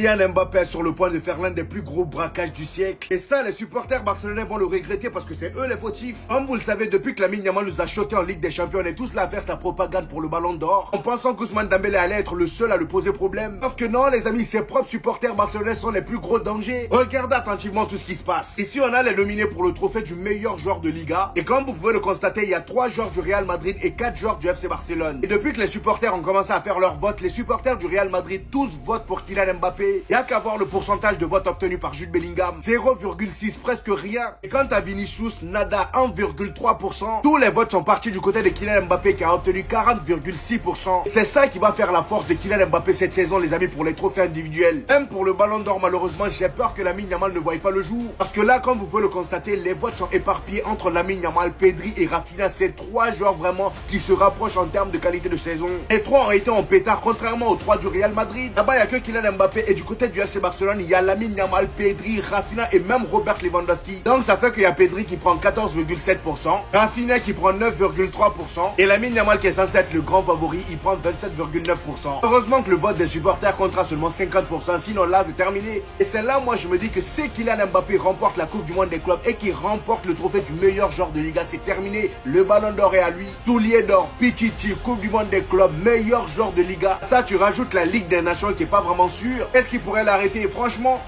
Kylian Mbappé est sur le point de faire l'un des plus gros braquages du siècle. Et ça, les supporters barcelonais vont le regretter parce que c'est eux les fautifs. Comme vous le savez, depuis que Lamine Yamal nous a choqué en Ligue des Champions, on est tous là à faire sa propagande pour le Ballon d'Or, en pensant qu'Ousmane Dembélé allait être le seul à le poser problème. Sauf que non, les amis, ses propres supporters barcelonais sont les plus gros dangers. Regardez attentivement tout ce qui se passe. Ici, on a les nominés pour le trophée du meilleur joueur de Liga. Et comme vous pouvez le constater, il y a 3 joueurs du Real Madrid et 4 joueurs du FC Barcelone. Et depuis que les supporters ont commencé à faire leur vote, les supporters du Real Madrid tous votent pour Kylian Mbappé. Il n'y a qu'à voir le pourcentage de votes obtenu par Jude Bellingham. 0,6, presque rien. Et quant à Vinicius, nada, 1,3%. Tous les votes sont partis du côté de Kylian Mbappé qui a obtenu 40,6%. C'est ça qui va faire la force de Kylian Mbappé cette saison, les amis, pour les trophées individuels. Même pour le Ballon d'Or, malheureusement, j'ai peur que Lamine Yamal ne voie pas le jour. Parce que là, comme vous pouvez le constater, les votes sont éparpillés entre Lamine Yamal, Pedri et Rafinha. C'est 3 joueurs vraiment qui se rapprochent en termes de qualité de saison. Les 3 ont été en pétard, contrairement aux 3 du Real Madrid. Là-bas, il n'y a que Kylian Mbappé et du côté du FC Barcelone, il y a Lamine Yamal, Pedri, Rafinha et même Robert Lewandowski. Donc ça fait qu'il y a Pedri qui prend 14,7%, Rafinha qui prend 9,3% et Lamine Yamal qui est censé être le grand favori, il prend 27,9%. Heureusement que le vote des supporters comptera seulement 50%, sinon là c'est terminé. Et c'est là, moi je me dis que si Kylian Mbappé remporte la Coupe du Monde des clubs et qu'il remporte le trophée du meilleur joueur de Liga, c'est terminé. Le Ballon d'Or est à lui. Soulier d'or, Pichichi, Coupe du Monde des clubs, meilleur joueur de Liga. Ça, tu rajoutes la Ligue des Nations qui est pas vraiment sûre. Est-ce qu'il pourrait l'arrêter? Franchement,